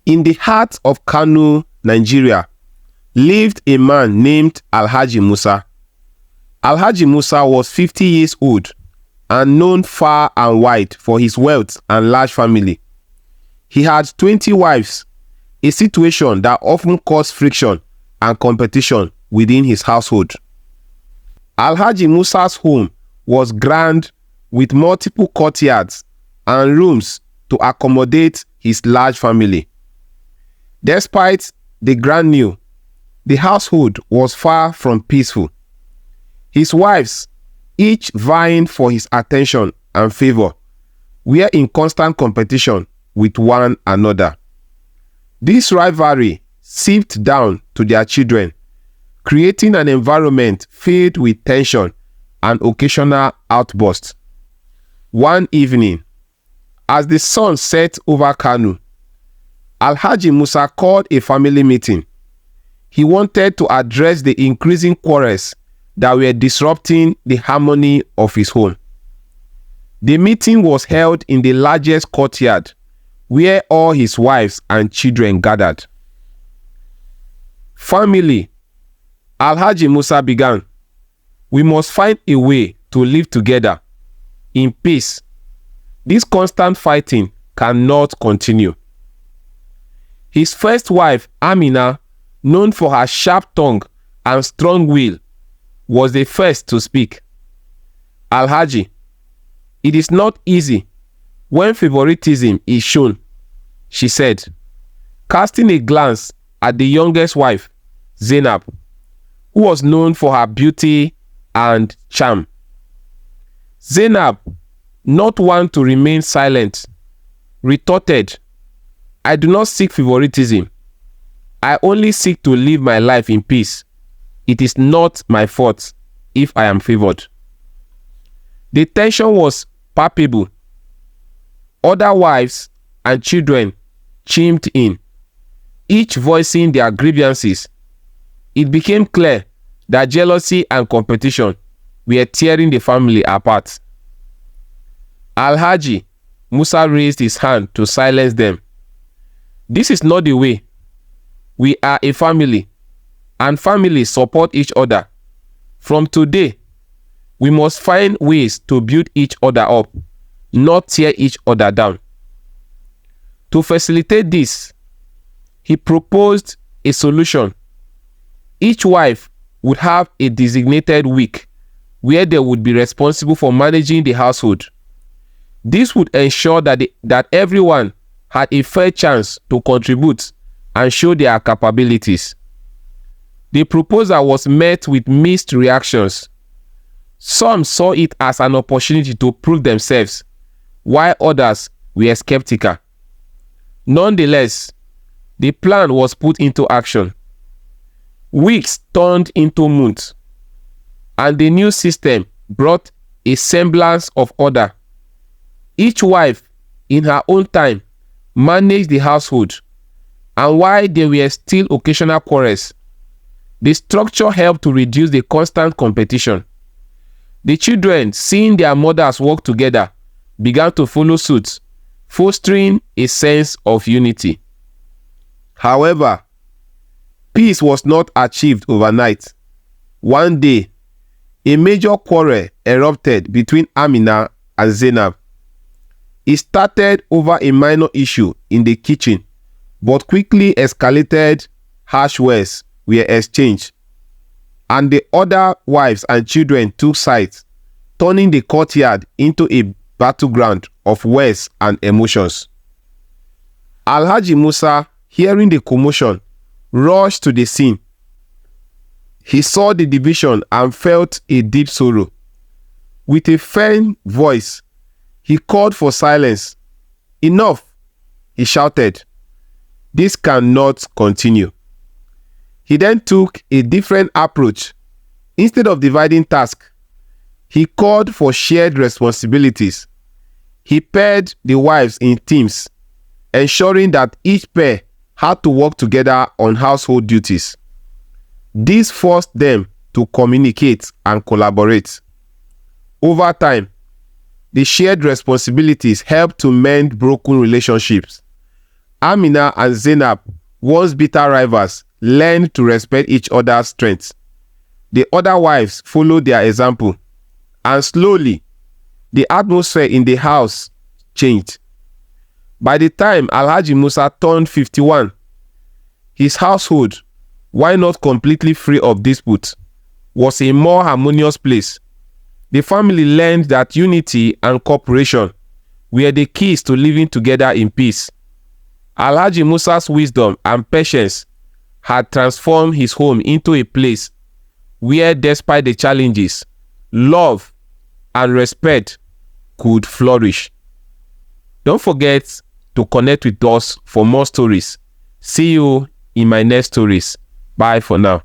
In the heart of Kano, Nigeria, lived a man named Alhaji Musa. Alhaji Musa was 50 years old and known far and wide for his wealth and large family. He had 20 wives, a situation that often caused friction and competition within his household. Alhaji Musa's home was grand with multiple courtyards and rooms to accommodate his large family. Despite the grandeur, the household was far from peaceful. His wives, each vying for his attention and favor, were in constant competition with one another. This rivalry seeped down to their children, creating an environment filled with tension and occasional outbursts. One evening, as the sun set over Kano, Alhaji Musa called a family meeting. He wanted to address the increasing quarrels that were disrupting the harmony of his home. The meeting was held in the largest courtyard where all his wives and children gathered. Family, Alhaji Musa began. We must find a way to live together in peace. This constant fighting cannot continue. His first wife, Amina, known for her sharp tongue and strong will, was the first to speak. Alhaji, it is not easy when favoritism is shown, she said, casting a glance at the youngest wife, Zainab, who was known for her beauty and charm. Zainab, not one to remain silent, retorted, I do not seek favoritism. I only seek to live my life in peace. It is not my fault if I am favored. The tension was palpable. Other wives and children chimed in, each voicing their grievances. It became clear that jealousy and competition were tearing the family apart. Alhaji Musa raised his hand to silence them. This is not the way. We are a family, and families support each other. From today, we must find ways to build each other up, not tear each other down. To facilitate this, he proposed a solution. Each wife would have a designated week where they would be responsible for managing the household. This would ensure that everyone had a fair chance to contribute and show their capabilities. The proposal was met with mixed reactions. Some saw it as an opportunity to prove themselves, while others were skeptical. Nonetheless, the plan was put into action. Weeks turned into months, and the new system brought a semblance of order. Each wife, in her own time, managed the household, and while there were still occasional quarrels, the structure helped to reduce the constant competition. The children, seeing their mothers work together, began to follow suit, fostering a sense of unity. However, peace was not achieved overnight. One day, a major quarrel erupted between Amina and Zainab. It started over a minor issue in the kitchen, but quickly escalated. Harsh words were exchanged, and the other wives and children took sides, turning the courtyard into a battleground of words and emotions. Alhaji Musa, hearing the commotion, rushed to the scene. He saw the division and felt a deep sorrow. With a firm voice, he called for silence. Enough, he shouted. This cannot continue. He then took a different approach. Instead of dividing tasks, he called for shared responsibilities. He paired the wives in teams, ensuring that each pair had to work together on household duties. This forced them to communicate and collaborate. Over time, the shared responsibilities helped to mend broken relationships Amina and Zainab, once bitter rivals, learned to respect each other's strengths. The other wives followed their example, and slowly, the atmosphere in the house changed. By the time Alhaji Musa turned 51, his household, while not completely free of disputes, was a more harmonious place. The family learned that unity and cooperation were the keys to living together in peace. Alhaji Musa's wisdom and patience had transformed his home into a place where, despite the challenges, love and respect could flourish. Don't forget to connect with us for more stories. See you in my next stories. Bye for now.